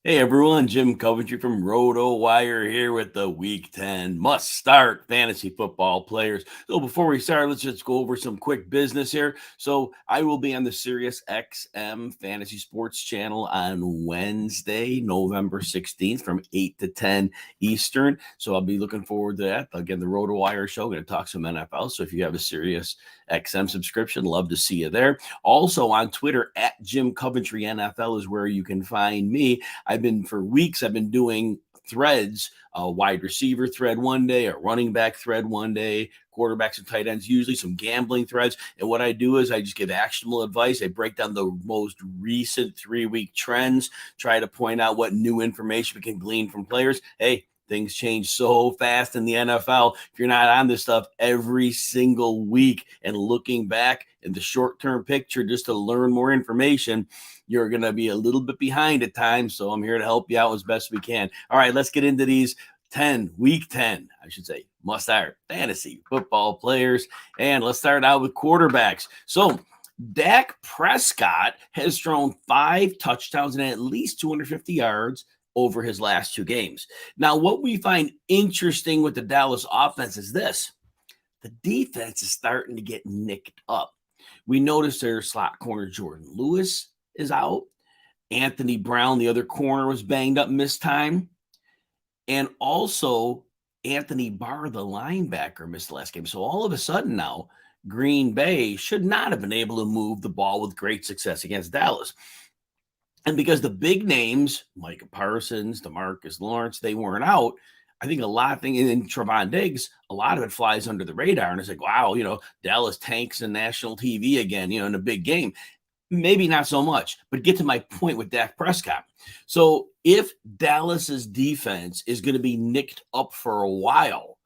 Hey everyone, Jim Coventry from RotoWire here with the Week 10 must start fantasy football players. So before we start, let's just go over some quick business here. So I will be on the Sirius XM Fantasy Sports channel on Wednesday, November 16th from 8 to 10 Eastern. So I'll be looking forward to that. Again, the RotoWire show, going to talk some NFL. So if you have a Sirius XM subscription, love to see you there. Also on Twitter at Jim Coventry NFL is where you can find me. I've been doing threads, a wide receiver thread one day, a running back thread one day, quarterbacks and tight ends, usually some gambling threads. And what I do is I just give actionable advice. I break down the most recent 3-week trends, try to point out what new information we can glean from players. Hey, things change so fast in the NFL. If you're not on this stuff every single week and looking back in the short-term picture just to learn more information, you're going to be a little bit behind at times. So I'm here to help you out as best we can. All right, let's get into these week 10, I should say, must start fantasy football players. And let's start out with quarterbacks. So Dak Prescott has thrown 5 touchdowns and at least 250 yards over his last 2 games. Now, what we find interesting with the Dallas offense is this: the defense is starting to get nicked up. We noticed their slot corner Jordan Lewis is out. Anthony Brown, the other corner, was banged up, missed time. And also Anthony Barr, the linebacker, missed the last game. So all of a sudden now, Green Bay should not have been able to move the ball with great success against Dallas. And because the big names, Micah Parsons, DeMarcus Lawrence, they weren't out, I think a lot of things, and Trevon Diggs, a lot of it flies under the radar. And it's like, wow, Dallas tanks in national TV again, in a big game. Maybe not so much, but get to my point with Dak Prescott. So if Dallas's defense is going to be nicked up for a while,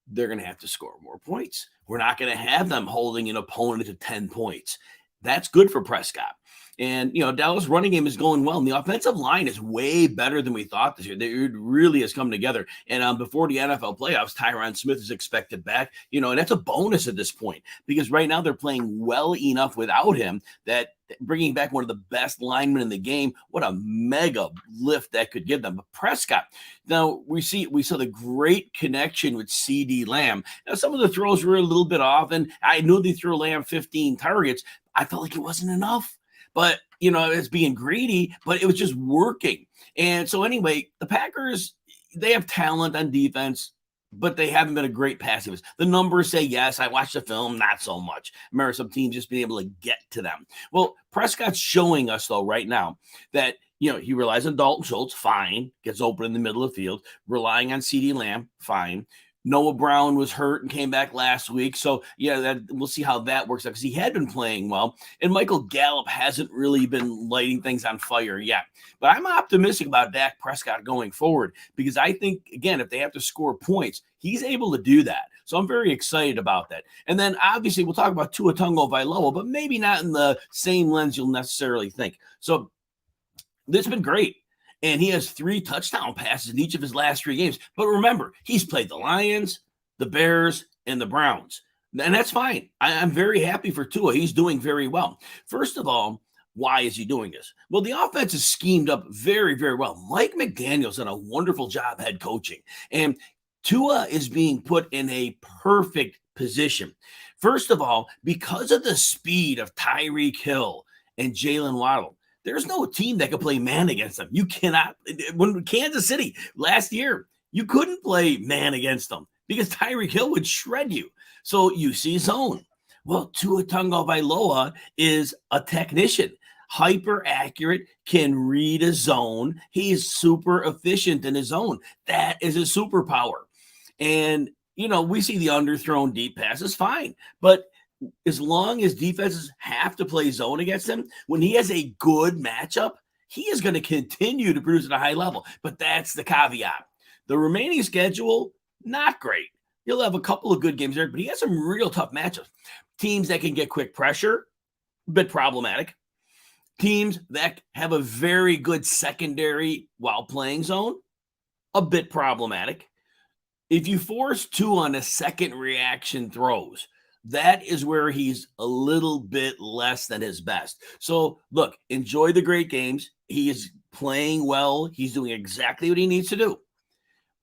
they're going to have to score more points. We're not going to have them holding an opponent to 10 points. That's good for Prescott. And, Dallas running game is going well. And the offensive line is way better than we thought this year. It really has come together. And before the NFL playoffs, Tyron Smith is expected back, and that's a bonus at this point because right now they're playing well enough without him that bringing back one of the best linemen in the game, what a mega lift that could give them. But Prescott, now we saw the great connection with CeeDee Lamb. Now, some of the throws were a little bit off, and I knew they threw Lamb 15 targets. I felt like it wasn't enough. But, it's being greedy, but it was just working. And so anyway, the Packers, they have talent on defense, but they haven't been a great pass defense. The numbers say yes. I watched the film, not so much. I remember some teams just being able to get to them. Well, Prescott's showing us, though, right now that, he relies on Dalton Schultz, fine. Gets open in the middle of the field. Relying on CeeDee Lamb, fine. Noah Brown was hurt and came back last week. So, we'll see how that works out because he had been playing well. And Michael Gallup hasn't really been lighting things on fire yet. But I'm optimistic about Dak Prescott going forward because I think, again, if they have to score points, he's able to do that. So I'm very excited about that. And then, obviously, we'll talk about Tua Tagovailoa, but maybe not in the same lens you'll necessarily think. So this has been great. And he has 3 touchdown passes in each of his last 3 games. But remember, he's played the Lions, the Bears, and the Browns. And that's fine. I'm very happy for Tua. He's doing very well. First of all, why is he doing this? Well, the offense is schemed up very, very well. Mike McDaniel's done a wonderful job head coaching. And Tua is being put in a perfect position. First of all, because of the speed of Tyreek Hill and Jalen Waddle, there's no team that can play man against them. You cannot. When Kansas City last year, you couldn't play man against them because Tyreek Hill would shred you. So you see zone. Well, Tua Tagovailoa is a technician, hyper accurate, can read a zone. He's super efficient in his zone. That is a superpower. And, we see the underthrown deep passes, fine. But as long as defenses have to play zone against him, when he has a good matchup, he is going to continue to produce at a high level. But that's the caveat. The remaining schedule, not great. He'll have a couple of good games there, but he has some real tough matchups. Teams that can get quick pressure, a bit problematic. Teams that have a very good secondary while playing zone, a bit problematic. If you force 2 on a second reaction throws, that is where he's a little bit less than his best. So, look, enjoy the great games. He is playing well. He's doing exactly what he needs to do.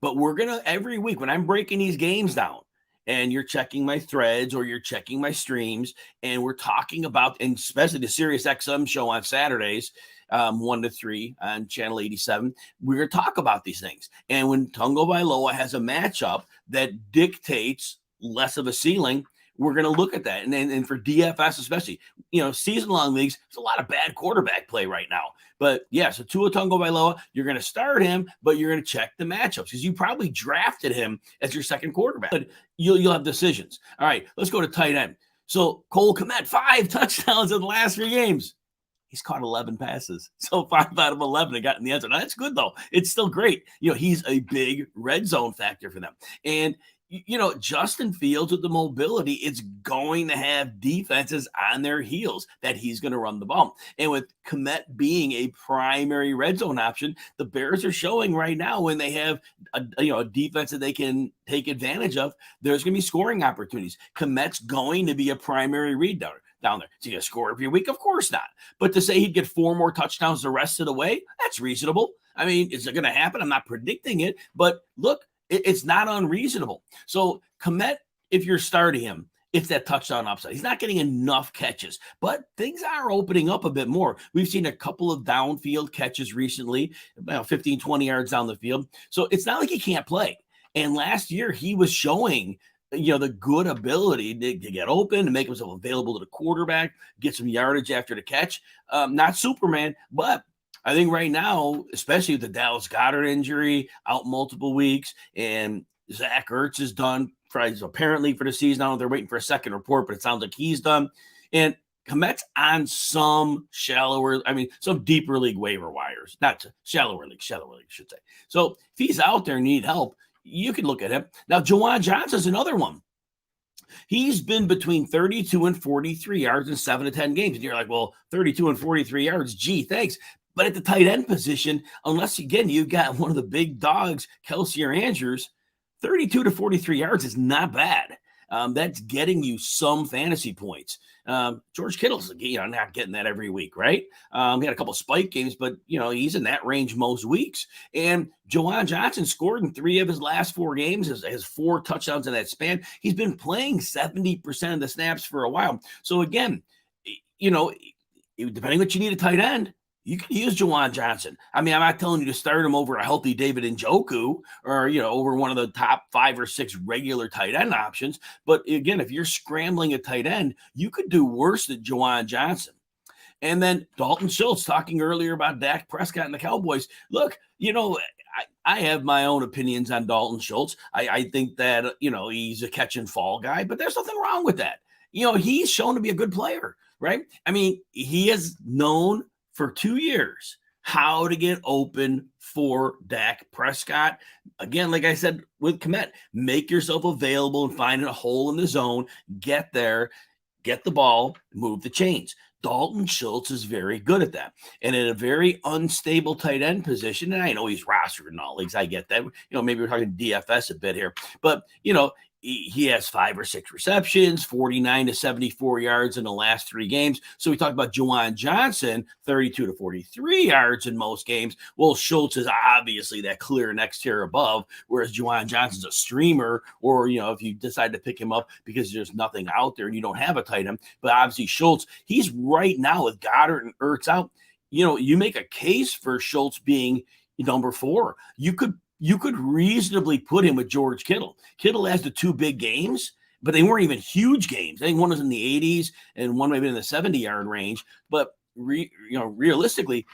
But we're going to, every week when I'm breaking these games down and you're checking my threads or you're checking my streams and we're talking about, and especially the Sirius XM show on Saturdays, 1 to 3 on channel 87, we're going to talk about these things. And when Tungo Bailoa has a matchup that dictates less of a ceiling, we're going to look at that. And for DFS especially, season-long leagues, there's a lot of bad quarterback play right now. But yeah, so Tua Tagovailoa, you're going to start him, but you're going to check the matchups because you probably drafted him as your second quarterback. But you'll have decisions. All right, let's go to tight end. So Cole Kmet, 5 touchdowns in the last 3 games. He's caught 11 passes. So 5 out of 11 have got in the end zone. Now, that's good, though. It's still great. He's a big red zone factor for them. And Justin Fields with the mobility, it's going to have defenses on their heels that he's going to run the ball. And with Kmet being a primary red zone option, the Bears are showing right now when they have a defense that they can take advantage of, there's going to be scoring opportunities. Kmet's going to be a primary read down there. Is he going to score every week? Of course not. But to say he'd get 4 more touchdowns the rest of the way, that's reasonable. I mean, is it going to happen? I'm not predicting it. But look, it's not unreasonable. So Kmet, if you're starting him, it's that touchdown upside. He's not getting enough catches, but things are opening up a bit more. We've seen a couple of downfield catches recently, about 15, 20 yards down the field. So it's not like he can't play. And last year he was showing the good ability to get open, to make himself available to the quarterback, get some yardage after the catch. Not Superman, but I think right now, especially with the Dallas Goedert injury, out multiple weeks, and Zach Ertz is done apparently for the season. I don't know if they're waiting for a second report, but it sounds like he's done. And Kmet's on some deeper league waiver wires, not shallower league, I should say. So if he's out there and need help, you can look at him. Now, Juwan Johnson's another one. He's been between 32 and 43 yards in 7 to 10 games. And you're like, well, 32 and 43 yards, gee, thanks. But at the tight end position, unless, again, you've got one of the big dogs, Kelsey or Andrews, 32 to 43 yards is not bad. That's getting you some fantasy points. George Kittle's not getting that every week, right? He had a couple spike games, but he's in that range most weeks. And Juwan Johnson scored in 3 of his last 4 games, has 4 touchdowns in that span. He's been playing 70% of the snaps for a while. So again, depending what you need a tight end, you can use Juwan Johnson. I mean, I'm not telling you to start him over a healthy David Njoku or, over one of the top 5 or 6 regular tight end options. But again, if you're scrambling a tight end, you could do worse than Juwan Johnson. And then Dalton Schultz, talking earlier about Dak Prescott and the Cowboys. Look, I have my own opinions on Dalton Schultz. I think that, he's a catch and fall guy, but there's nothing wrong with that. He's shown to be a good player, right? I mean, he is known for 2 years how to get open for Dak Prescott. Again, like I said with Kmet, make yourself available and find a hole in the zone, get there, get the ball, move the chains. Dalton Schultz is very good at that. And in a very unstable tight end position, and I know he's rostered in all leagues, I get that. Maybe we're talking DFS a bit here, but he has 5 or 6 receptions, 49 to 74 yards in the last 3 games. So we talked about Juwan Johnson, 32 to 43 yards in most games. Well, Schultz is obviously that clear next tier above, whereas Juwan Johnson's a streamer, or, if you decide to pick him up because there's nothing out there and you don't have a tight end. But obviously Schultz, he's right now with Goddard and Ertz out. You make a case for Schultz being number 4. You could reasonably put him with George Kittle. Kittle has the 2 big games, but they weren't even huge games. I think one was in the 80s and one maybe in the 70-yard range. But realistically,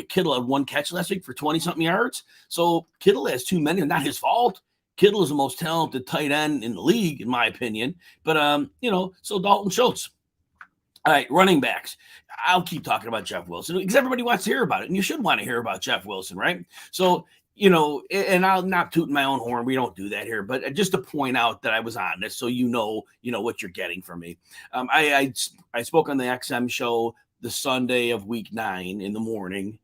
Kittle had 1 catch last week for 20-something yards. So Kittle has too many, not his fault. Kittle is the most talented tight end in the league, in my opinion. But so Dalton Schultz. All right, running backs. I'll keep talking about Jeff Wilson because everybody wants to hear about it, and you should want to hear about Jeff Wilson, right? So and I'll not toot my own horn. We don't do that here, but just to point out that I was honest, so you know what you're getting from me. I spoke on the XM show the Sunday of week 9 in the morning,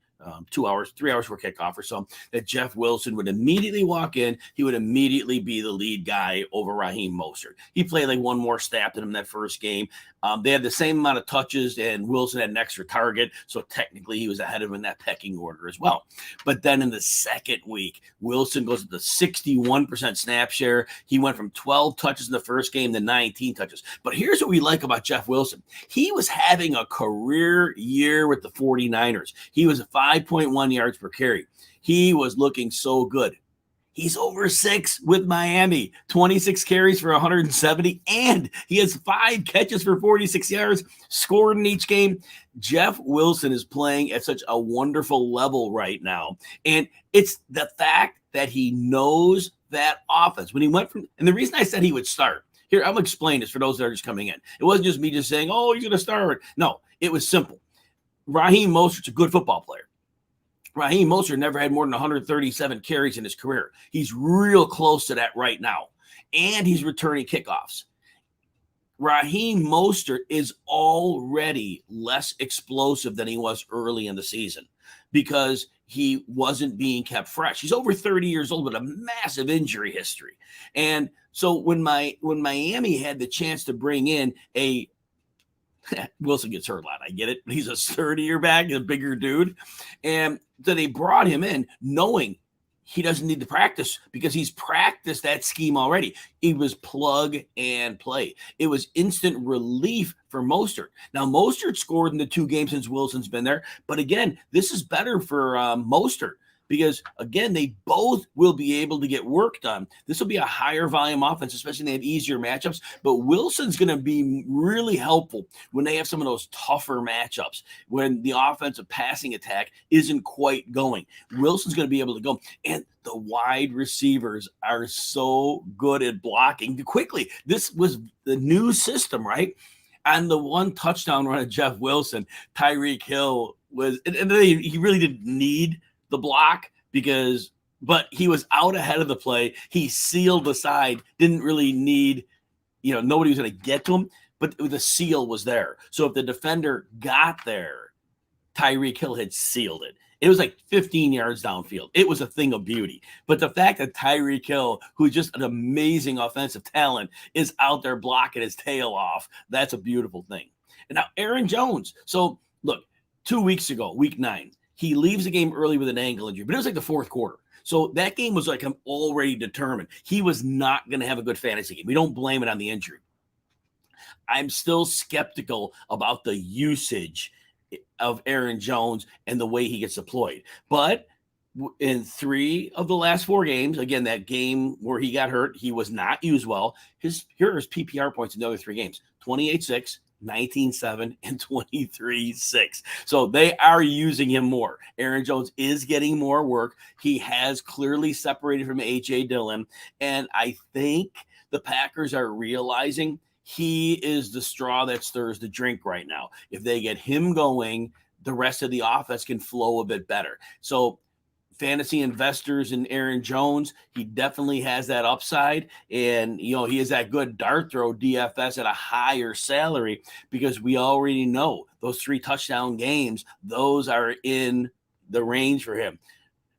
2 hours, 3 hours for kickoff or so, that Jeff Wilson would immediately walk in. He would immediately be the lead guy over Raheem Mostert. He played like one more snap than him that first game. They had the same amount of touches, and Wilson had an extra target, so technically he was ahead of him in that pecking order as well. But then in the second week, Wilson goes to the 61% snap share. He went from 12 touches in the first game to 19 touches. But here's what we like about Jeff Wilson. He was having a career year with the 49ers. He was 5.1 yards per carry. He was looking so good. He's over 6 with Miami, 26 carries for 170, and he has 5 catches for 46 yards, scored in each game. Jeff Wilson is playing at such a wonderful level right now, and it's the fact that he knows that offense. When he went from, and the reason I said he would start, here, I'm going to explain this for those that are just coming in. It wasn't just me just saying, oh, he's going to start. No, it was simple. Raheem Mostert's a good football player. Raheem Mostert never had more than 137 carries in his career. He's real close to that right now. And he's returning kickoffs. Raheem Mostert is already less explosive than he was early in the season because he wasn't being kept fresh. He's over 30 years old with a massive injury history. And so when Miami had the chance to bring in a Wilson gets hurt a lot. I get it. He's a sturdier back, a bigger dude. And so they brought him in knowing he doesn't need to practice because he's practiced that scheme already. It was plug and play. It was instant relief for Mostert. Now, Mostert scored in the 2 games since Wilson's been there. But again, this is better for Mostert. Because, again, they both will be able to get work done. This will be a higher volume offense, especially when they have easier matchups. But Wilson's going to be really helpful when they have some of those tougher matchups, when the offensive passing attack isn't quite going. Wilson's going to be able to go. And the wide receivers are so good at blocking quickly. This was the new system, right? On the one touchdown run of Jeff Wilson, Tyreek Hill was – and he really didn't need – the block but he was out ahead of the play. He sealed the side, didn't really need, nobody was going to get to him, but the seal was there. So if the defender got there, Tyreek Hill had sealed it. It was like 15 yards downfield. It was a thing of beauty. But the fact that Tyreek Hill, who's just an amazing offensive talent, is out there blocking his tail off, that's a beautiful thing. And now Aaron Jones. So look, 2 weeks ago, week 9, he leaves the game early with an ankle injury, but it was like the fourth quarter. So that game was like I'm already determined. He was not going to have a good fantasy game. We don't blame it on the injury. I'm still skeptical about the usage of Aaron Jones and the way he gets deployed. But in 3 of the last 4 games, again, that game where he got hurt, he was not used well. Here are his PPR points in the other 3 games, 28-6. 19-7 and 23-6. So they are using him more. Aaron Jones is getting more work. He has clearly separated from A.J. Dillon. And I think the Packers are realizing he is the straw that stirs the drink right now. If they get him going, the rest of the offense can flow a bit better. So fantasy investors in Aaron Jones, he definitely has that upside. And, he is that good dart throw DFS at a higher salary because we already know those 3 touchdown games, those are in the range for him.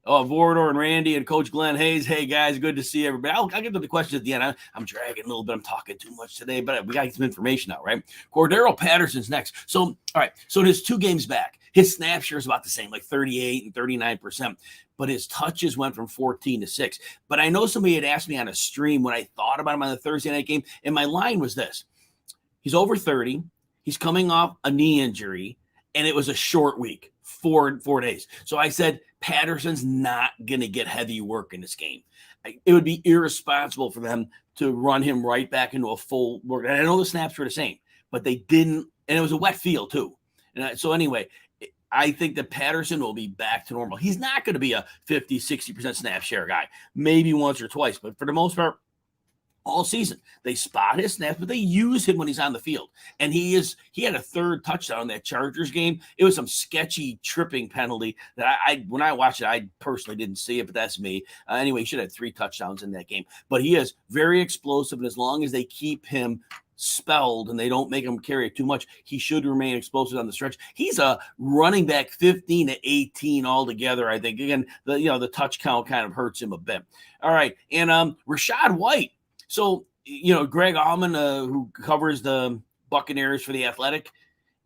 Vorador and Randy and Coach Glenn Hayes. Hey, guys, good to see everybody. I'll get to the questions at the end. I'm dragging a little bit. I'm talking too much today, but we got to get some information out, right? Cordero Patterson's next. So, all right. So in his 2 games back, his snap share is about the same, like 38 and 39%. But his touches went from 14 to 6. But I know somebody had asked me on a stream when I thought about him on the Thursday night game, and my line was this. He's over 30. He's coming off a knee injury, and it was a short week, 4 days. So I said, Patterson's not going to get heavy work in this game. It would be irresponsible for them to run him right back into a full work. And I know the snaps were the same, but they didn't, and it was a wet field too. And so anyway, I think that Patterson will be back to normal. He's not going to be a 50, 60% snap share guy, maybe once or twice, but for the most part, all season, they spot his snaps, but they use him when he's on the field. And he had a 3rd touchdown in that Chargers game. It was some sketchy tripping penalty that when I watched it, I personally didn't see it, but that's me. Anyway, he should have 3 touchdowns in that game. But he is very explosive, and as long as they keep him spelled and they don't make him carry it too much, he should remain explosive on the stretch. He's a running back 15 to 18 altogether. I think again, the touch count kind of hurts him a bit. All right. And Rachaad White. So, Greg Allman, who covers the Buccaneers for The Athletic,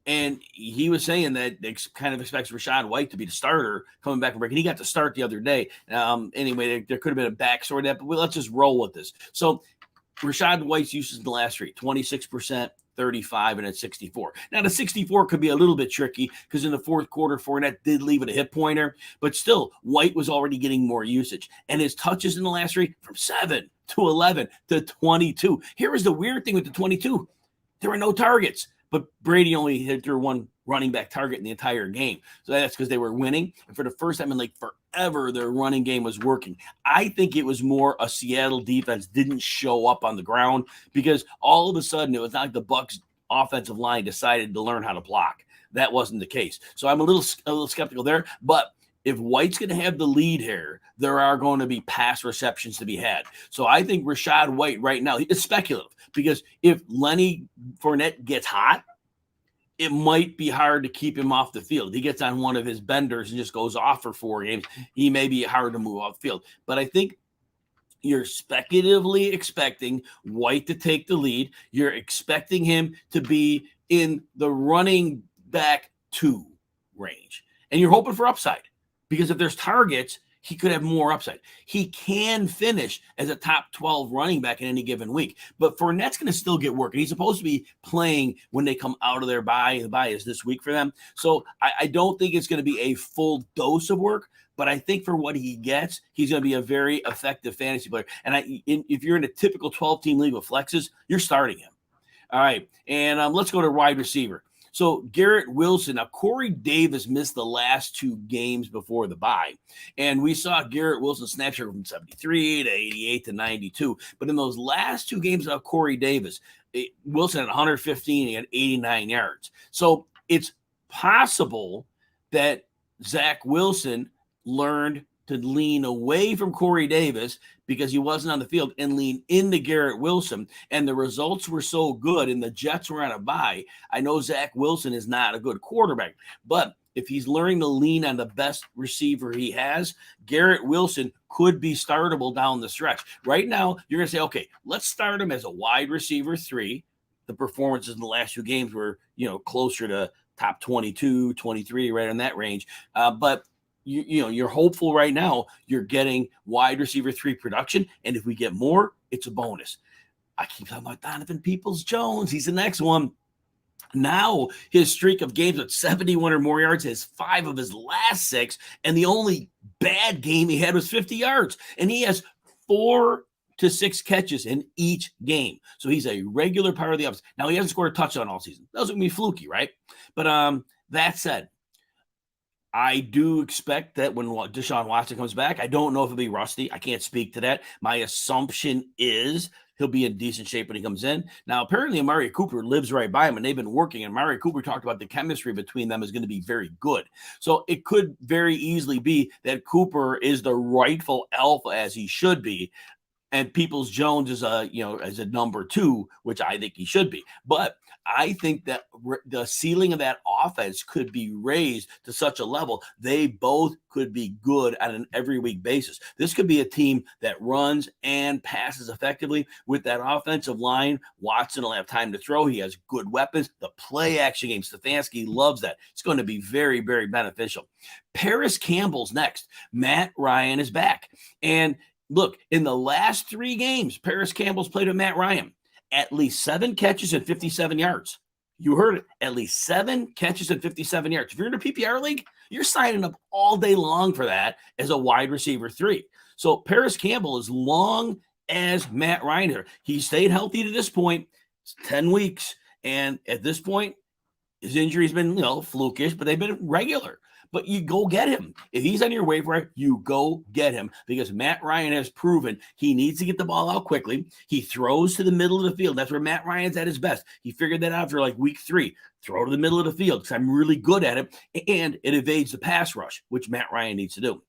and he was saying that they kind of expects Rachaad White to be the starter coming back from break. And he got to start the other day. Anyway, there could have been a backstory to that, but let's just roll with this. So Rachaad White's usage in the last three, 26%, 35, and at 64. Now, the 64 could be a little bit tricky because in the fourth quarter, Fournette did leave it a hip pointer, but still, White was already getting more usage. And his touches in the last three from 7 to 11 to 22. Here is the weird thing with the 22. There were no targets. But Brady only hit their one running back target in the entire game. So that's because they were winning. And for the first time in forever, their running game was working. I think it was more a Seattle defense didn't show up on the ground because all of a sudden it was not like the Bucs offensive line decided to learn how to block. That wasn't the case. So I'm a little skeptical there. But if White's going to have the lead here, there are going to be pass receptions to be had. So I think Rachaad White right now, it's speculative because if Lenny Fournette gets hot, it might be hard to keep him off the field. If he gets on one of his benders and just goes off for 4 games, he may be hard to move off the field. But I think you're speculatively expecting White to take the lead. You're expecting him to be in the running back 2 range. And you're hoping for upside. Because if there's targets, he could have more upside. He can finish as a top 12 running back in any given week. But Fournette's going to still get work. And he's supposed to be playing when they come out of their bye. The bye is this week for them. So I don't think it's going to be a full dose of work. But I think for what he gets, he's going to be a very effective fantasy player. And if you're in a typical 12-team league with flexes, you're starting him. All right. And let's go to wide receiver. So Garret Wilson, now Corey Davis missed the last 2 games before the bye. And we saw Garret Wilson snapshot from 73 to 88 to 92. But in those last 2 games of Corey Davis, Wilson had 115 and 89 yards. So it's possible that Zach Wilson learned to lean away from Corey Davis because he wasn't on the field and lean into Garret Wilson. And the results were so good and the Jets were on a bye. I know Zach Wilson is not a good quarterback, but if he's learning to lean on the best receiver he has, Garret Wilson could be startable down the stretch. Right now, you're going to say, okay, let's start him as a wide receiver 3. The performances in the last 2 games were, closer to top 22, 23, right in that range. But you're hopeful right now you're getting wide receiver 3 production. And if we get more, it's a bonus. I keep talking about Donovan Peoples-Jones. He's the next one. Now his streak of games with 71 or more yards has 5 of his last 6. And the only bad game he had was 50 yards. And he has 4 to 6 catches in each game. So he's a regular part of the offense. Now he hasn't scored a touchdown all season. That was going to be fluky, right? But that said, I do expect that when Deshaun Watson comes back, I don't know if he'll be rusty. I can't speak to that. My assumption is he'll be in decent shape when he comes in. Now, apparently, Amari Cooper lives right by him, and they've been working. And Amari Cooper talked about the chemistry between them is going to be very good. So it could very easily be that Cooper is the rightful alpha as he should be. And Peoples-Jones is as a number 2, which I think he should be. But I think that the ceiling of that offense could be raised to such a level. They both could be good on an every week basis. This could be a team that runs and passes effectively with that offensive line. Watson will have time to throw. He has good weapons. The play action game, Stefanski loves that. It's going to be very, very beneficial. Paris Campbell's next. Matt Ryan is back. And look, in the last 3 games, Paris Campbell's played with Matt Ryan. At least 7 catches and 57 yards. You heard it. At least 7 catches and 57 yards. If you're in a PPR league, you're signing up all day long for that as a wide receiver 3. So Paris Campbell, as long as Matt Ryan here, he stayed healthy to this point. It's 10 weeks. And at this point, his injury's been, flukish, but they've been regular. But you go get him. If he's on your waiver wire, you go get him because Matt Ryan has proven he needs to get the ball out quickly. He throws to the middle of the field. That's where Matt Ryan's at his best. He figured that out for week 3. Throw to the middle of the field because I'm really good at it. And it evades the pass rush, which Matt Ryan needs to do.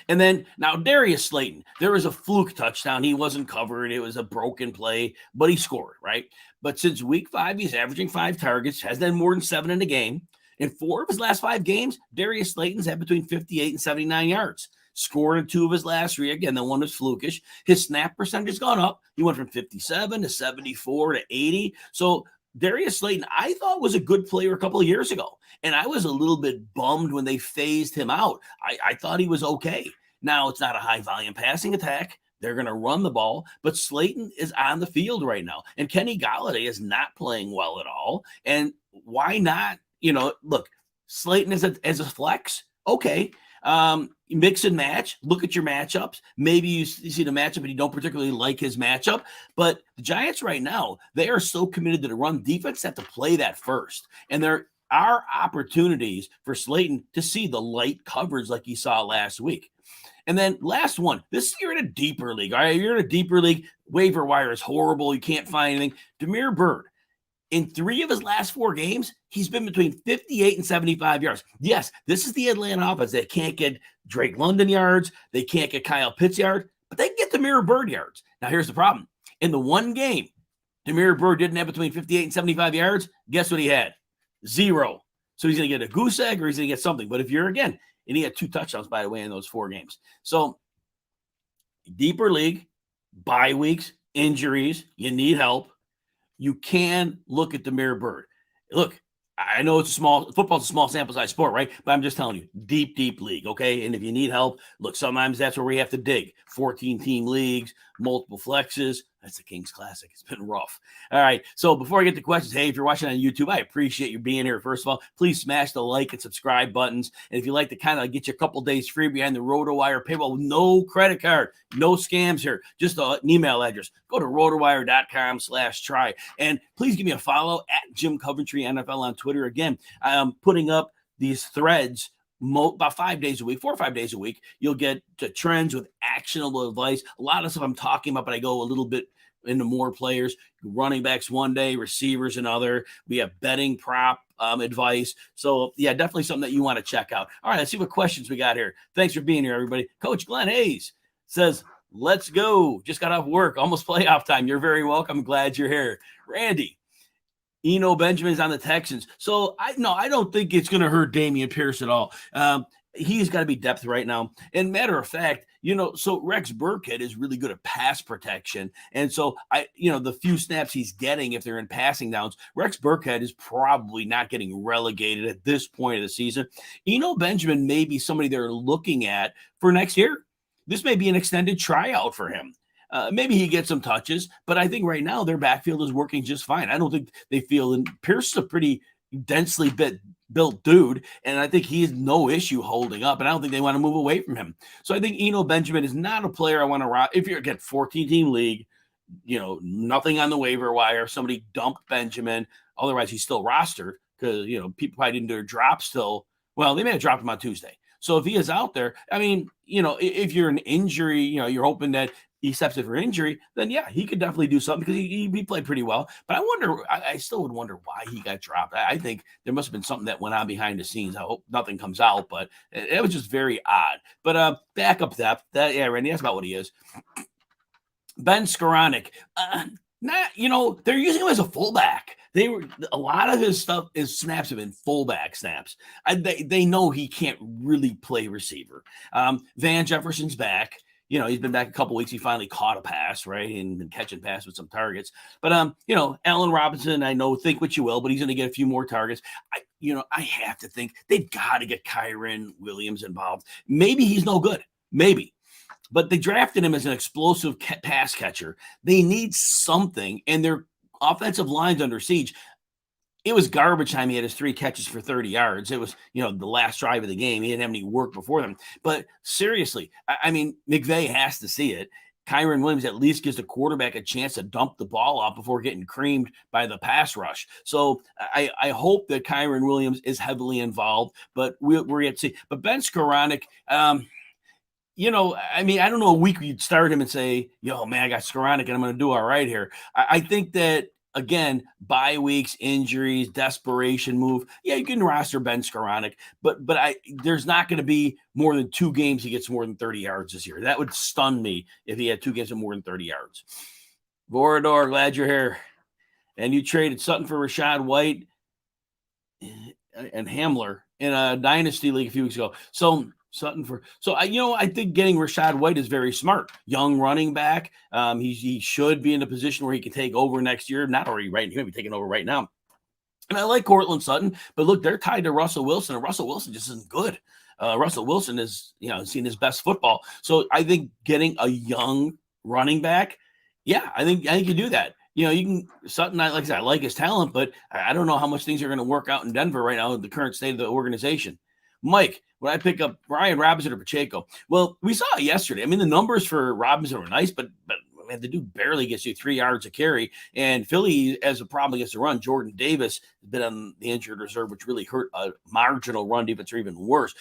And then now Darius Slayton, there was a fluke touchdown. He wasn't covered. It was a broken play, but he scored, right? But since week 5, he's averaging 5 targets, has done more than 7 in a game. In 4 of his last 5 games, Darius Slayton's had between 58 and 79 yards. Scored in 2 of his last 3. Again, the one was flukish. His snap percentage has gone up. He went from 57 to 74 to 80. So Darius Slayton, I thought, was a good player a couple of years ago. And I was a little bit bummed when they phased him out. I thought he was okay. Now, it's not a high-volume passing attack. They're going to run the ball, but Slayton is on the field right now. And Kenny Golladay is not playing well at all. And why not? Look, Slayton as a flex, okay. Mix and match. Look at your matchups. Maybe you see the matchup and you don't particularly like his matchup. But the Giants right now, they are so committed to the run. Defense have to play that first. And there are opportunities for Slayton to see the light coverage like he saw last week. And then last one, you're in a deeper league. All right, you're in a deeper league. Waiver wire is horrible. You can't find anything. Damiere Byrd, in 3 of his last 4 games, he's been between 58 and 75 yards. Yes, this is the Atlanta offense. They can't get Drake London yards. They can't get Kyle Pitts yards, but they can get Damiere Byrd yards. Now, here's the problem. In the one game, Damiere Byrd didn't have between 58 and 75 yards. Guess what he had? 0. So he's going to get a goose egg or he's going to get something. But if you're, again, and he had 2 touchdowns, by the way, in those 4 games. So deeper league, bye weeks, injuries, you need help. You can look at Damiere Byrd. Look, I know football's a small sample size sport, right? But I'm just telling you, deep league, okay? And if you need help, look, sometimes that's where we have to dig. 14-team leagues, multiple flexes. That's the Kings Classic. It's been rough. All right. So before I get to questions, hey, if you're watching on YouTube, I appreciate you being here. First of all, please smash the like and subscribe buttons. And if you'd like to kind of get you a couple days free behind the RotoWire paywall with no credit card, no scams here, just an email address, go to rotowire.com/try. And please give me a follow at Jim Coventry NFL on Twitter. Again, I'm putting up these threads about 5 days a week, 4 or 5 days a week. You'll get to trends with actionable advice. A lot of stuff I'm talking about, but I go a little bit into more players, running backs one day, receivers another. We have betting prop advice. So yeah, definitely something that you want to check out. All right, let's see what questions we got here. Thanks for being here, everybody. Coach Glenn Hayes says, let's go. Just got off work, almost playoff time. You're very welcome. Glad you're here. Randy, Eno Benjamin's on the Texans. So I don't think it's going to hurt Damian Pierce at all. He's got to be depth right now. And matter of fact, so Rex Burkhead is really good at pass protection. And so the few snaps he's getting, if they're in passing downs, Rex Burkhead is probably not getting relegated at this point of the season. Eno Benjamin may be somebody they're looking at for next year. This may be an extended tryout for him. Maybe he gets some touches, but I think right now their backfield is working just fine. I don't think they feel, and Pierce is a pretty densely built dude, and I think he has no issue holding up, and I don't think they want to move away from him. So I think Eno Benjamin is not a player I want to rock. If you're again 14-team league, nothing on the waiver wire, somebody dumped Benjamin. Otherwise, he's still rostered because people probably didn't do their drop still. Well, they may have dropped him on Tuesday. So if he is out there, I mean, if you're an injury, you're hoping that he steps in for injury, then yeah, he could definitely do something because he played pretty well. But I still would wonder why he got dropped. I think there must have been something that went on behind the scenes. I hope nothing comes out, but it was just very odd. But backup depth, Randy, that's about what he is. Ben Skoranek, they're using him as a fullback. A lot of his stuff is snaps have been fullback snaps. They know he can't really play receiver. Van Jefferson's back. He's been back a couple weeks. He finally caught a pass, right, and been catching pass with some targets. But Allen Robinson, think what you will, but he's going to get a few more targets. I have to think they've got to get Kyren Williams involved. Maybe he's no good, maybe. But they drafted him as an explosive pass catcher. They need something, and their offensive line's under siege. It was garbage time. He had his 3 catches for 30 yards. It was, the last drive of the game. He didn't have any work before them. But seriously, I mean, McVay has to see it. Kyren Williams at least gives the quarterback a chance to dump the ball off before getting creamed by the pass rush. So I hope that Kyren Williams is heavily involved, but we're yet to see. But Ben Skoranek, I don't know a week you'd start him and say, man, I got Skoranek and I'm going to do all right here. I think that again, bye weeks, injuries, desperation move. Yeah, you can roster Ben Skoranek, but there's not going to be more than 2 games he gets more than 30 yards this year. That would stun me if he had 2 games of more than 30 yards. Vorador, glad you're here. And you traded Sutton for Rachaad White and Hamler in a dynasty league a few weeks ago. So Sutton I think getting Rachaad White is very smart. Young running back. He should be in a position where he can take over next year. Not already right. He might be taking over right now. And I like Courtland Sutton, but look, they're tied to Russell Wilson, and Russell Wilson just isn't good. Russell Wilson is, seen his best football. So I think getting a young running back, I think you do that. You can Sutton. Like I said, I like his talent, but I don't know how much things are going to work out in Denver right now in the current state of the organization. Mike, would I pick up Brian Robinson or Pacheco? Well, we saw it yesterday. I mean, the numbers for Robinson were nice, but man, the dude barely gets you 3 yards a carry. And Philly has a problem against the run. Jordan Davis has been on the injured reserve, which really hurt a marginal run defense, or even worse.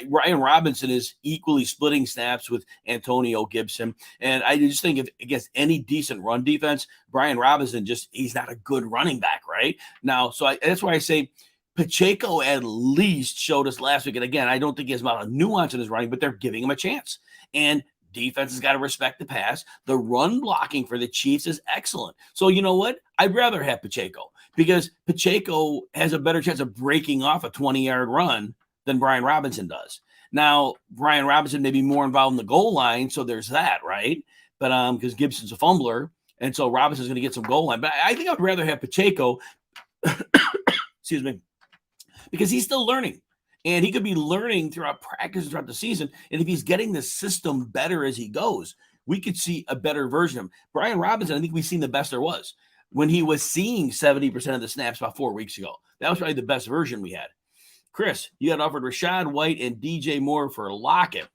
Ryan Robinson is equally splitting snaps with Antonio Gibson. And I just think if against any decent run defense, Brian Robinson he's not a good running back right now. So that's why I say Pacheco at least showed us last week. And again, I don't think he has a lot of nuance in his running, but they're giving him a chance. And defense has got to respect the pass. The run blocking for the Chiefs is excellent. So you know what? I'd rather have Pacheco because Pacheco has a better chance of breaking off a 20-yard run than Brian Robinson does. Now, Brian Robinson may be more involved in the goal line, so there's that, right? But because Gibson's a fumbler, and so Robinson's going to get some goal line. But I think I'd rather have Pacheco, excuse me, because he's still learning. And he could be learning throughout practice throughout the season. And if he's getting the system better as he goes, we could see a better version of him. Brian Robinson, I think we've seen the best there was when he was seeing 70% of the snaps about 4 weeks ago. That was probably the best version we had. Chris, you had offered Rachaad White and DJ Moore for Lockett.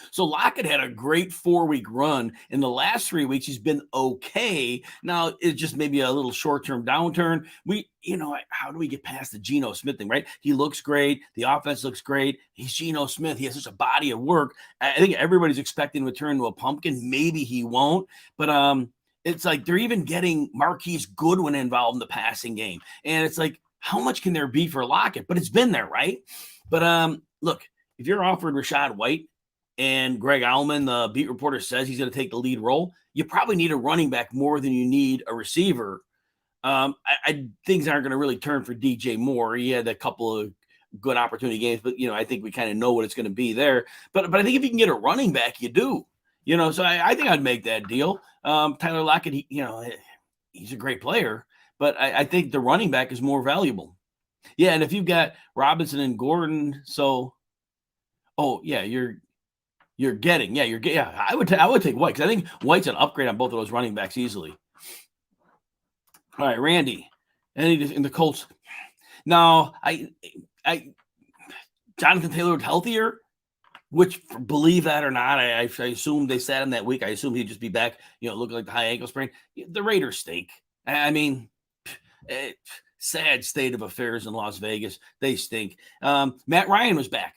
So Lockett had a great 4-week run. In the last 3 weeks, he's been okay. Now, it's just maybe a little short-term downturn. How do we get past the Geno Smith thing, right? He looks great. The offense looks great. He's Geno Smith. He has such a body of work. I think everybody's expecting to turn into a pumpkin. Maybe he won't. But it's like they're even getting Marquise Goodwin involved in the passing game. And it's like, how much can there be for Lockett? But it's been there, right? But look, if you're offered Rachaad White, and Greg Allman, the beat reporter, says he's going to take the lead role, you probably need a running back more than you need a receiver. Things aren't going to really turn for DJ Moore. He had a couple of good opportunity games, but, I think we kind of know what it's going to be there. But I think if you can get a running back, you do. So I think I'd make that deal. Tyler Lockett, he's a great player, but I think the running back is more valuable. Yeah, and if you've got Robinson and Gordon, I would take White because I think White's an upgrade on both of those running backs easily. All right, Randy, in the Colts. Now, Jonathan Taylor was healthier, which, believe that or not, I assume they sat him that week. I assume he'd just be back, looking like the high ankle sprain. The Raiders stink. I mean, sad state of affairs in Las Vegas. They stink. Matt Ryan was back.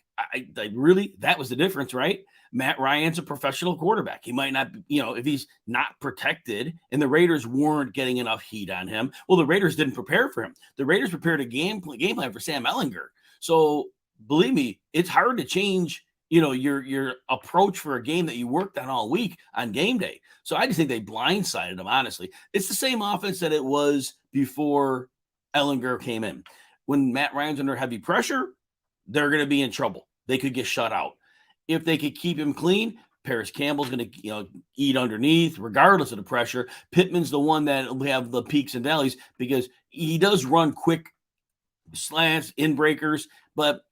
That was the difference, right? Matt Ryan's a professional quarterback. He might not, if he's not protected, and the Raiders weren't getting enough heat on him. Well, the Raiders didn't prepare for him. The Raiders prepared a game plan for Sam Ehlinger. So believe me, it's hard to change, your approach for a game that you worked on all week on game day. So I just think they blindsided him, honestly. It's the same offense that it was before Ehlinger came in. When Matt Ryan's under heavy pressure, they're going to be in trouble. They could get shut out. If they could keep him clean, Paris Campbell's going to, eat underneath, regardless of the pressure. Pittman's the one that will have the peaks and valleys because he does run quick slants, in breakers, but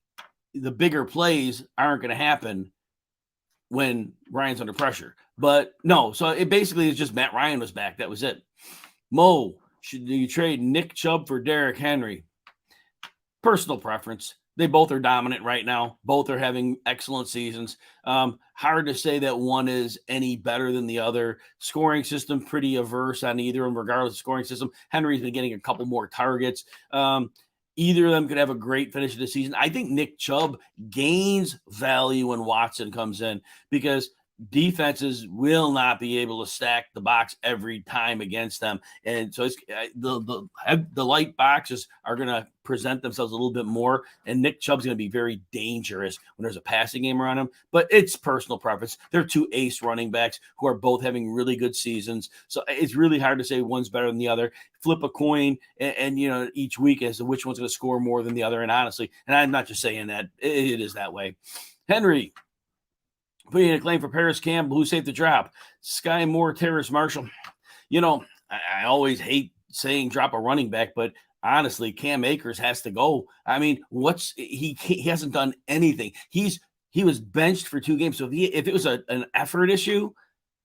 the bigger plays aren't going to happen when Ryan's under pressure. But no, so it basically is just Matt Ryan was back. That was it. Mo, should you trade Nick Chubb for Derrick Henry? Personal preference. They both are dominant right now. Both are having excellent seasons. Hard to say that one is any better than the other. Scoring system, pretty averse on either of them, regardless of scoring system. Henry's been getting a couple more targets. Either of them could have a great finish of the season. I think Nick Chubb gains value when Watson comes in because defenses will not be able to stack the box every time against them. And so it's the light boxes are going to present themselves a little bit more. And Nick Chubb's going to be very dangerous when there's a passing game around him. But it's personal preference. They're two ace running backs who are both having really good seasons. So it's really hard to say one's better than the other. Flip a coin and each week as to which one's going to score more than the other. And honestly, and I'm not just saying that, it is that way. Henry, putting in a claim for Paris Campbell, who saved the drop. Sky Moore, Terrace Marshall. I always hate saying drop a running back, but honestly, Cam Akers has to go. I mean, he hasn't done anything. He was benched for 2 games. So if it was an effort issue,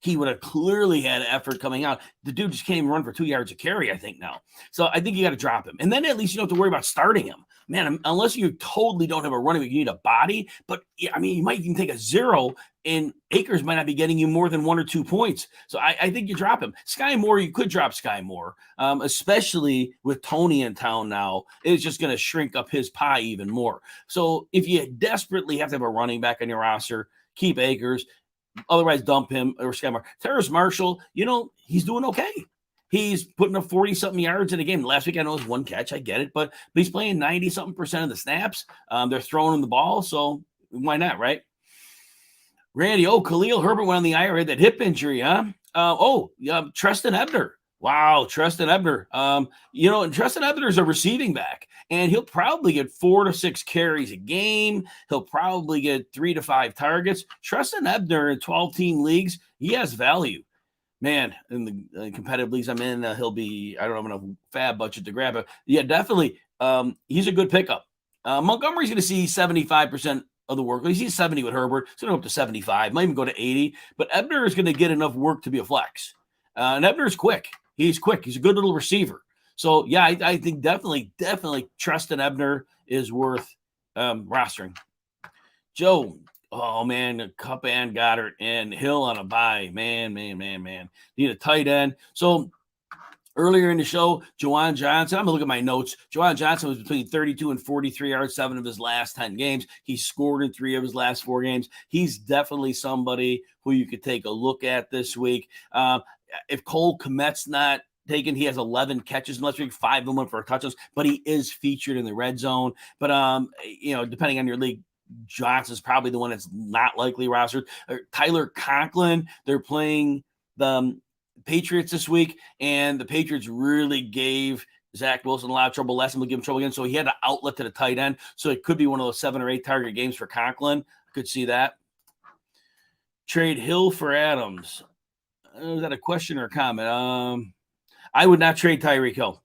he would have clearly had effort coming out. The dude just can't even run for 2 yards a carry, I think, now. So I think you got to drop him. And then at least you don't have to worry about starting him. Man, unless you totally don't have a running back, you need a body. But, I mean, you might even take a 0, and Akers might not be getting you more than 1 or 2 points. So I think you drop him. Sky Moore, you could drop Sky Moore, especially with Tony in town now. It's just going to shrink up his pie even more. So if you desperately have to have a running back on your roster, keep Akers. Otherwise, dump him or Sky Moore. Terrace Marshall, he's doing okay. He's putting up 40-something yards in a game. Last week, I know it was 1 catch. I get it. But he's playing 90-something% of the snaps. They're throwing him the ball. So why not, right? Randy, Khalil Herbert went on the IR, had that hip injury, huh? Treston Ebner. Wow, Treston Ebner. And Treston Ebner is a receiving back, and he'll probably get 4 to 6 carries a game. He'll probably get 3 to 5 targets. Treston Ebner in 12-team leagues, he has value. Man, in the competitive leagues I'm in, he'll be, I don't have enough fab budget to grab it. Yeah, definitely. He's a good pickup. Montgomery's going to see 75% of the work. He sees 70 with Herbert. It's going to go up to 75. Might even go to 80. But Ebner is going to get enough work to be a flex. And Ebner's quick. He's quick. He's a good little receiver. So, yeah, I think definitely Treston Ebner is worth rostering. Joe, oh, man, Cup and Goddard and Hill on a bye. Man. Need a tight end. So, earlier in the show, Juwan Johnson, I'm going to look at my notes. Juwan Johnson was between 32 and 43 yards, 7 of his last 10 games. He scored in 3 of his last 4 games. He's definitely somebody who you could take a look at this week. If Cole Kmet's not taken, he has 11 catches in last week, 5 of them went for touchdowns, but he is featured in the red zone. But, depending on your league, Johnson's probably the one that's not likely rostered. Tyler Conklin, they're playing the Patriots this week, and the Patriots really gave Zach Wilson a lot of trouble. Last time we give him trouble again, so he had an outlet to the tight end. So it could be one of those 7 or 8 target games for Conklin. I could see that. Trade Hill for Adams. Is that a question or a comment? I would not trade Tyreek Hill.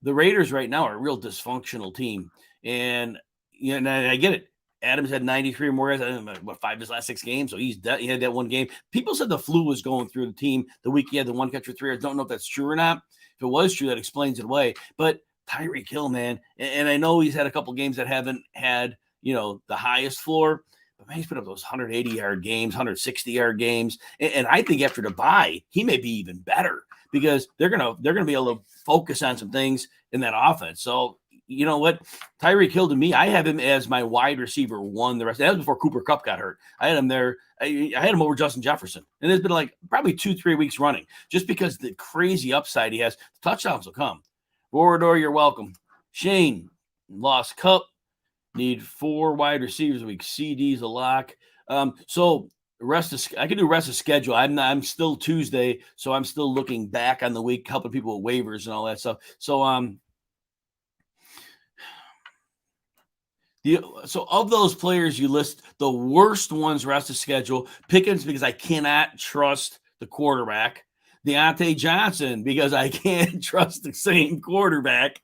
The Raiders right now are a real dysfunctional team, and I get it. Adams had 93 or more, 5 of his last 6 games, so he had that 1 game. People said the flu was going through the team the week he had the 1 catch for 3. I don't know if that's true or not. If it was true, that explains it away. But Tyreek Hill, man, and I know he's had a couple games that haven't had the highest floor, but man, he's put up those 180-yard games, 160-yard games, and I think after the bye, he may be even better because they're gonna be able to focus on some things in that offense. So. You know what? Tyreek Hill, to me, I have him as my wide receiver 1 the rest. That was before Cooper Kupp got hurt. I had him there. I had him over Justin Jefferson. And it's been like probably 2-3 weeks running just because the crazy upside he has. The touchdowns will come. Borador, you're welcome. Shane, lost Kupp. Need 4 wide receivers a week. CD's a lock. So I can do rest of schedule. I'm still Tuesday, so I'm still looking back on the week, helping people with waivers and all that stuff. So, So of those players you list, the worst ones rest of schedule. Pickens, because I cannot trust the quarterback. Deontay Johnson, because I can't trust the same quarterback.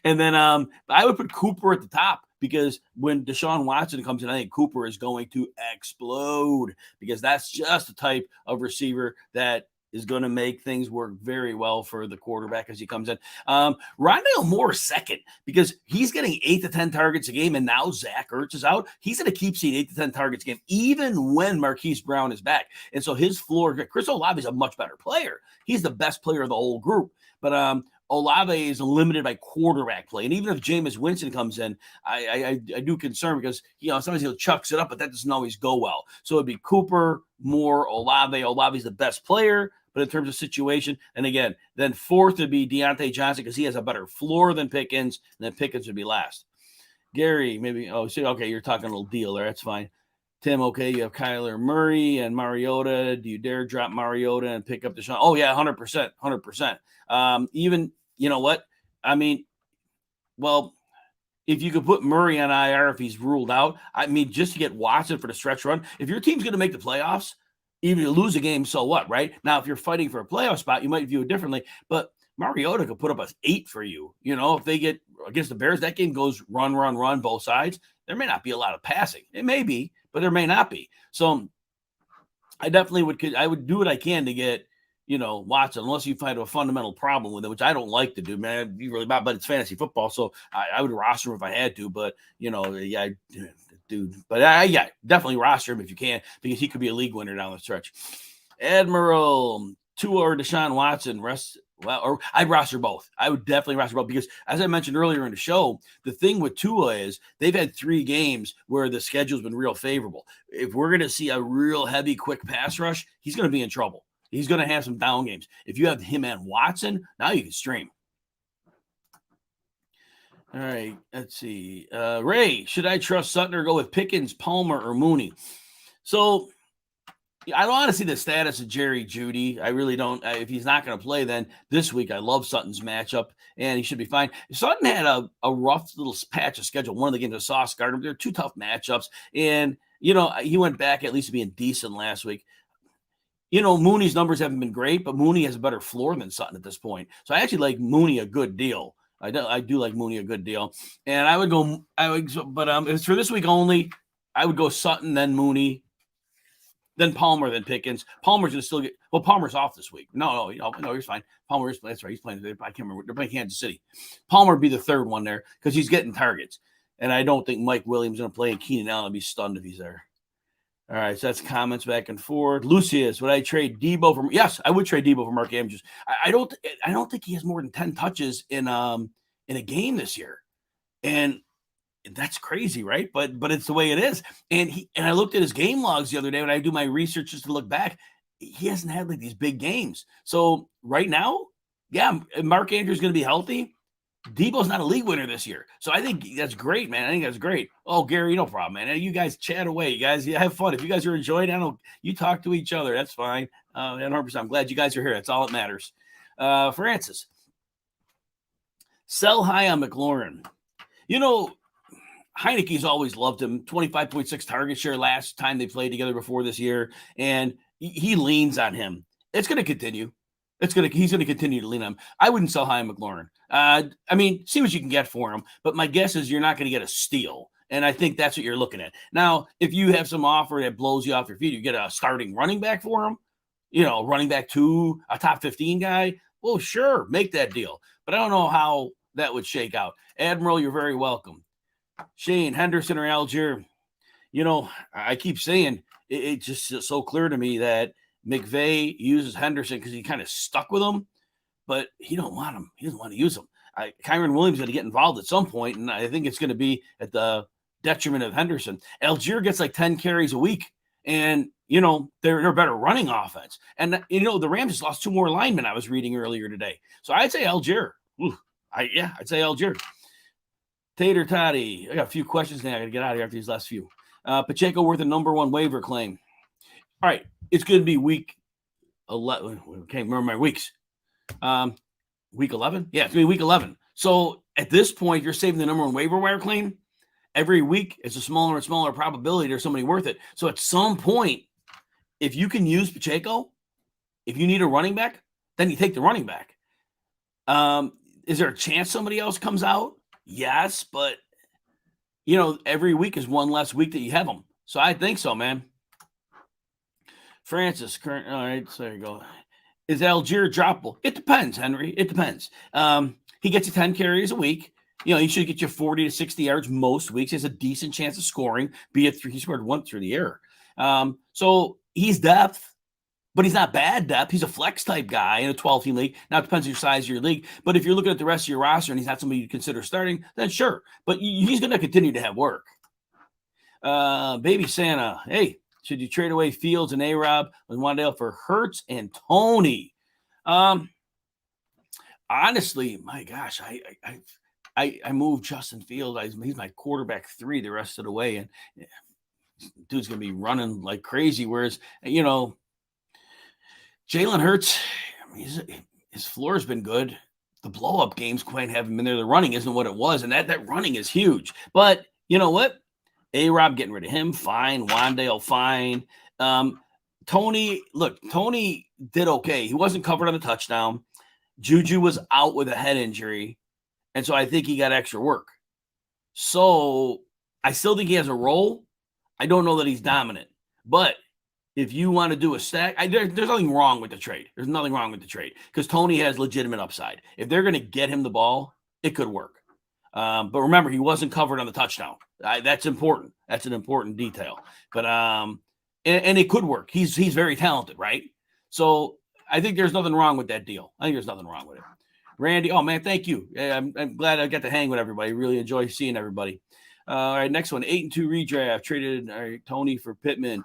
And then I would put Cooper at the top because when Deshaun Watson comes in, I think Cooper is going to explode because that's just the type of receiver that is going to make things work very well for the quarterback as he comes in. Rondale Moore second because he's getting 8 to 10 targets a game, and now Zach Ertz is out. He's going to keep seeing 8 to 10 targets a game, even when Marquise Brown is back. And so his floor, Chris Olave is a much better player. He's the best player of the whole group. But Olave is limited by quarterback play. And even if Jameis Winston comes in, I do concern because, sometimes he'll chucks it up, but that doesn't always go well. So it'd be Cooper, Moore, Olave. Olave's the best player, but in terms of situation, and again, then fourth would be Deontay Johnson because he has a better floor than Pickens, and then Pickens would be last. Gary, maybe, okay, you're talking a little deal there. That's fine. Tim, okay, you have Kyler Murray and Mariota. Do you dare drop Mariota and pick up Deshaun? Oh, yeah, 100%, 100%. Even, you know what? I mean, well, if you could put Murray on IR if he's ruled out, I mean, just to get Watson for the stretch run, if your team's going to make the playoffs, even if you lose a game, so what, right? Now, if you're fighting for a playoff spot, you might view it differently, but Mariota could put up an 8 for you. If they get against the Bears, that game goes run, both sides. There may not be a lot of passing. It may be, but there may not be. So I definitely would do what I can to get, Watson, unless you find a fundamental problem with it, which I don't like to do, man. You really but it's fantasy football, so I would roster him if I had to, but yeah, dude. But yeah, definitely roster him if you can, because he could be a league winner down the stretch. Admiral, Tua or Deshaun Watson, or I'd roster both. I would definitely roster both because, as I mentioned earlier in the show, the thing with Tua is they've had 3 games where the schedule's been real favorable. If we're going to see a real heavy, quick pass rush, he's going to be in trouble. He's going to have some down games. If you have him and Watson, now you can stream. All right, let's see. Ray, should I trust Sutton or go with Pickens, Palmer, or Mooney? So I don't want to see the status of Jerry Jeudy. I really don't. If he's not going to play, then this week I love Sutton's matchup, and he should be fine. Sutton had a rough little patch of schedule. One of the games of Sauce Gardner. They're 2 tough matchups, and he went back at least to being decent last week. Mooney's numbers haven't been great, but Mooney has a better floor than Sutton at this point. So I actually like Mooney a good deal. I do like Mooney a good deal, and but it's for this week only. I would go Sutton, then Mooney, then Palmer, then Pickens. Palmer's going to still Palmer's off this week. No, he's fine. Palmer is, that's right. He's playing. I can't remember. They're playing Kansas City. Palmer would be the third one there because he's getting targets. And I don't think Mike Williams is going to play, and Keenan Allen would be stunned if he's there. All right, so that's comments back and forth. Lucius, would I trade Debo for? Yes, I would trade Debo for Mark Andrews. I don't think he has more than 10 touches in a game this year, and that's crazy, right? But it's the way it is. And I looked at his game logs the other day when I do my research just to look back. He hasn't had like these big games. So right now, yeah, Mark Andrews is going to be healthy. Debo's not a league winner this year. So I think that's great, man. I think that's great. Oh, Gary, no problem, man. You guys chat away. You guys have fun. If you guys are enjoying it, you talk to each other. That's fine. 100%. I'm glad you guys are here. That's all that matters. Francis, sell high on McLaurin. Heineke's always loved him. 25.6 target share last time they played together before this year, and he leans on him. It's going to continue. He's going to continue to lean on him. I wouldn't sell high on McLaurin. See what you can get for him, but my guess is you're not going to get a steal, and I think that's what you're looking at. Now, if you have some offer that blows you off your feet, you get a starting running back for him, running back 2, a top 15 guy, well, sure, make that deal. But I don't know how that would shake out. Admiral, you're very welcome. Shane, Henderson or Algier, I keep saying it's just so clear to me that McVay uses Henderson because he kind of stuck with him, but he don't want him. He doesn't want to use him. Kyron Williams is going to get involved at some point, and I think it's going to be at the detriment of Henderson. Algier gets like 10 carries a week, and, they're a better running offense. And, the Rams just lost 2 more linemen I was reading earlier today. So I'd say Algier. I'd say Algier. Tater Toddy, I got a few questions now. I got to get out of here after these last few. Pacheco worth a number 1 waiver claim. All right, it's going to be week 11. I can't remember my weeks. Week 11? Yeah, it's going to be week 11. So at this point, you're saving the number 1 waiver wire claim. Every week, it's a smaller and smaller probability there's somebody worth it. So at some point, if you can use Pacheco, if you need a running back, then you take the running back. Is there a chance somebody else comes out? Yes, but, every week is one less week that you have them. So I think so, man. Francis, all right, so there you go. Is Algier droppable? It depends, Henry. It depends. He gets you 10 carries a week. He should get you 40 to 60 yards most weeks. He has a decent chance of scoring, be it he scored 1 through the air. So he's depth. but he's not bad depth. He's a flex type guy in a 12-team league. Now, it depends on your size of your league. But if you're looking at the rest of your roster and he's not somebody you consider starting, then sure. But he's going to continue to have work. Baby Santa, hey, should you trade away Fields and A-Rob and Wan'Dale for Hurts and Tony? Honestly, my gosh, I moved Justin Fields. He's my quarterback 3 the rest of the way, and dude's going to be running like crazy. Whereas, Jalen Hurts, his floor has been good. The blow-up games quite haven't been there. The running isn't what it was, and that running is huge. But you know what? A-Rob getting rid of him, fine. Wan'Dale, fine. Tony did okay. He wasn't covered on the touchdown. Juju was out with a head injury, and so I think he got extra work. So I still think he has a role. I don't know that he's dominant. But if you want to do a stack, there's nothing wrong with the trade. There's nothing wrong with the trade because Tony has legitimate upside. If they're going to get him the ball, it could work. But remember, he wasn't covered on the touchdown. That's important. That's an important detail. But and it could work. He's very talented, right? So I think there's nothing wrong with that deal. I think there's nothing wrong with it. Randy, oh man, thank you. I'm glad I got to hang with everybody. Really enjoy seeing everybody. All right, next one, 8-2 redraft. Traded Tony for Pittman.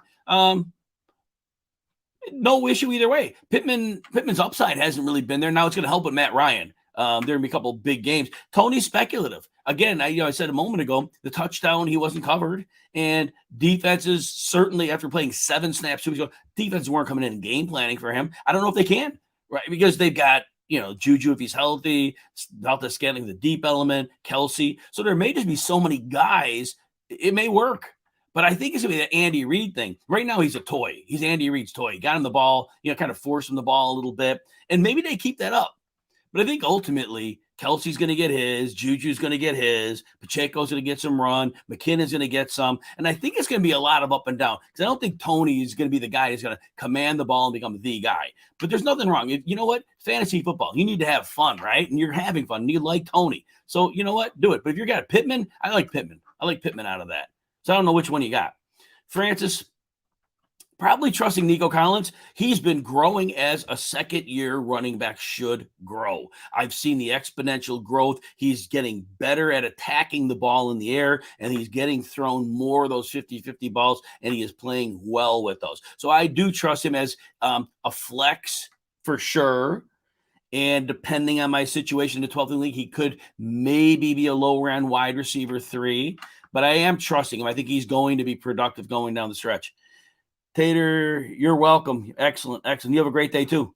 No issue either way. Pittman's upside hasn't really been there. Now it's going to help with Matt Ryan. There are going to be a couple big games. Tony's speculative. Again, I said a moment ago, the touchdown, he wasn't covered. And defenses, certainly after playing 7 snaps 2 weeks ago, defenses weren't coming in and game planning for him. I don't know if they can, right? Because they've got, Juju if he's healthy, Valdez Scantling, the deep element, Kelsey. So there may just be so many guys, it may work. But I think it's going to be the Andy Reid thing. Right now, he's a toy. He's Andy Reid's toy. Got him the ball, kind of forced him the ball a little bit. And maybe they keep that up. But I think ultimately, Kelsey's going to get his, Juju's going to get his, Pacheco's going to get some run, McKinnon's going to get some. And I think it's going to be a lot of up and down because I don't think Tony is going to be the guy who's going to command the ball and become the guy. But there's nothing wrong. You know what? Fantasy football, you need to have fun, right? And you're having fun. And you like Tony. So you know what? Do it. But if you've got Pittman, I like Pittman. I like Pittman out of that. So I don't know which one you got. Francis, probably trusting Nico Collins. He's been growing as a second-year running back should grow. I've seen the exponential growth. He's getting better at attacking the ball in the air, and he's getting thrown more of those 50-50 balls, and he is playing well with those. So I do trust him as a flex for sure. And depending on my situation in the 12th league, he could maybe be a low-round wide receiver 3. But I am trusting him. I think he's going to be productive going down the stretch. Tater, you're welcome. Excellent. You have a great day too.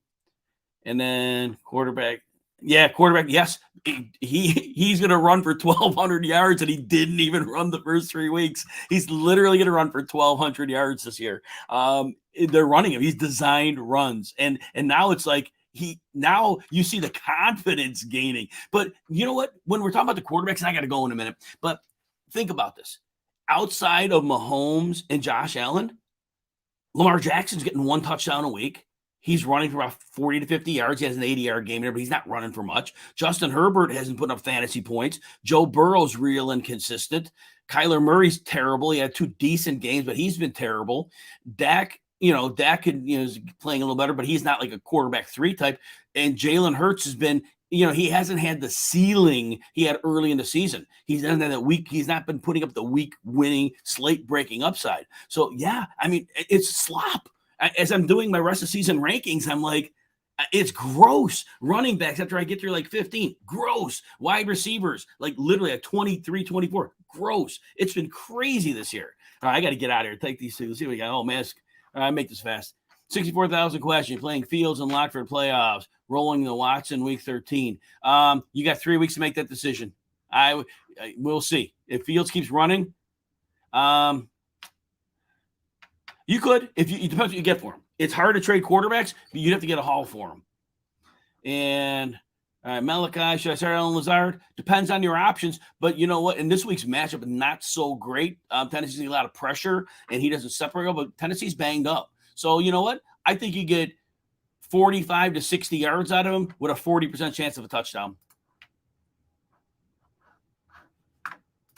And then quarterback. Yeah, quarterback. Yes, he's going to run for 1,200 yards, and he didn't even run the first 3 weeks. He's literally going to run for 1,200 yards this year. They're running him. He's designed runs, and now it's like now you see the confidence gaining. But you know what? When we're talking about the quarterbacks, and I got to go in a minute, but think about this. Outside of Mahomes and Josh Allen, Lamar Jackson's getting 1 touchdown a week. He's running for about 40 to 50 yards. He has an 80-yard game there, but he's not running for much. Justin Herbert hasn't put up fantasy points. Joe Burrow's real inconsistent. Kyler Murray's terrible. He had 2 decent games, but he's been terrible. Dak is playing a little better, but he's not like a quarterback 3 type. And Jalen Hurts has been, he hasn't had the ceiling he had early in the season. He's done that week. He's not been putting up the week winning, slate breaking upside. So yeah, I mean, it's slop. As I'm doing my rest of season rankings, I'm like, it's gross. Running backs after I get through like 15, gross. Wide receivers, like literally at 23, 24, gross. It's been crazy this year. All right, I got to get out of here. Take these 2. Let's see what we got. Oh, mask. All right, make this fast. 64,000 question. Playing Fields and Lockford playoffs. Rolling the Watson week 13. You got 3 weeks to make that decision. We'll see. If Fields keeps running, you could. It depends what you get for him. It's hard to trade quarterbacks, but you'd have to get a haul for him. And Malachi, should I start on Lazard? Depends on your options. But you know what? In this week's matchup, not so great. Tennessee's a lot of pressure, and he doesn't separate well, but Tennessee's banged up. So you know what? I think you get 45 to 60 yards out of him with a 40% chance of a touchdown.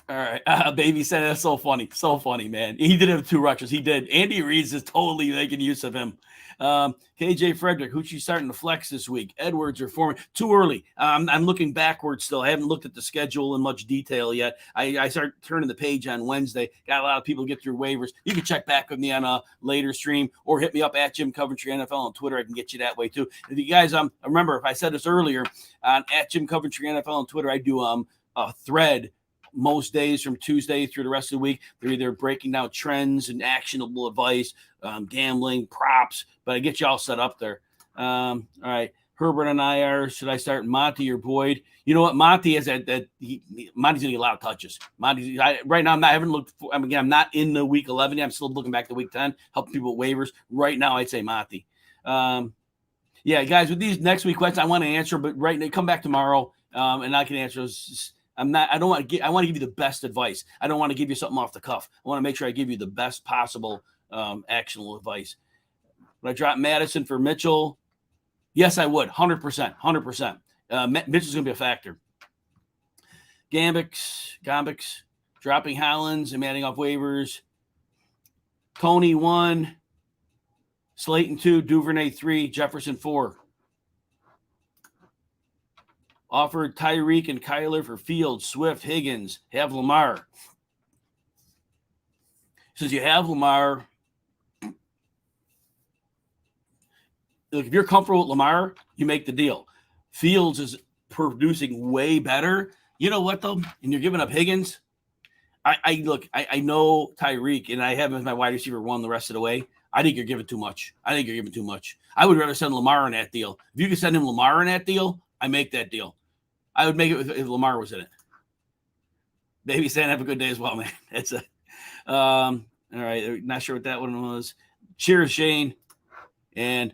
All right. Baby said that's so funny. So funny, man. He did have 2 rushes. He did. Andy Reid's is totally making use of him. KJ Frederick, who's she starting to flex this week? Edwards or Foreman? Too early. I'm looking backwards still. I haven't looked at the schedule in much detail yet. I start turning the page on Wednesday. Got a lot of people get through waivers. You can check back with me on a later stream or hit me up at Jim Coventry NFL on Twitter. I can get you that way too. If you guys, remember, if I said this earlier, at Jim Coventry NFL on Twitter, I do a thread most days from Tuesday through the rest of the week. They're either breaking down trends and actionable advice, gambling, props, but I get you all set up there. All right. Herbert on IR. Should I start Monty or Boyd? You know what? Monty is Monty's going to get a lot of touches. Right now, I haven't looked for, I'm not in the week 11 yet. I'm still looking back to week 10, helping people with waivers. Right now, I'd say Monty. Yeah, guys, with these next week questions, I want to answer, but right now, come back tomorrow and I can answer those. I want to give you the best advice. I don't want to give you something off the cuff. I want to make sure I give you the best possible actionable advice. Would I drop Madison for Mitchell? Yes, I would. 100%. 100%. Mitchell's going to be a factor. Gambix, dropping Hollins and adding off waivers. Tony 1, Slayton 2, Duvernay 3, Jefferson 4. Offered Tyreek and Kyler for Fields, Swift, Higgins. Have Lamar. Since you have Lamar, look, if you're comfortable with Lamar, you make the deal. Fields is producing way better. You know what, though? And you're giving up Higgins. I know Tyreek, and I have him as my wide receiver 1 the rest of the way. I think you're giving too much. I would rather send Lamar in that deal. If you could send him Lamar in that deal, I make that deal. I would make it if Lamar was in it. Baby Stan, have a good day as well, man. That's it. All right. Not sure what that one was. Cheers, Shane. And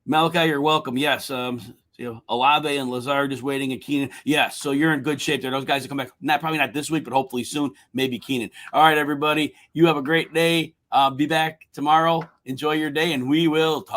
Malachi, you're welcome. Yes. Olave and Lazard just waiting, and Keenan. Yes. So you're in good shape there. Those guys will come back. Probably not this week, but hopefully soon. Maybe Keenan. All right, everybody. You have a great day. Be back tomorrow. Enjoy your day, and we will talk.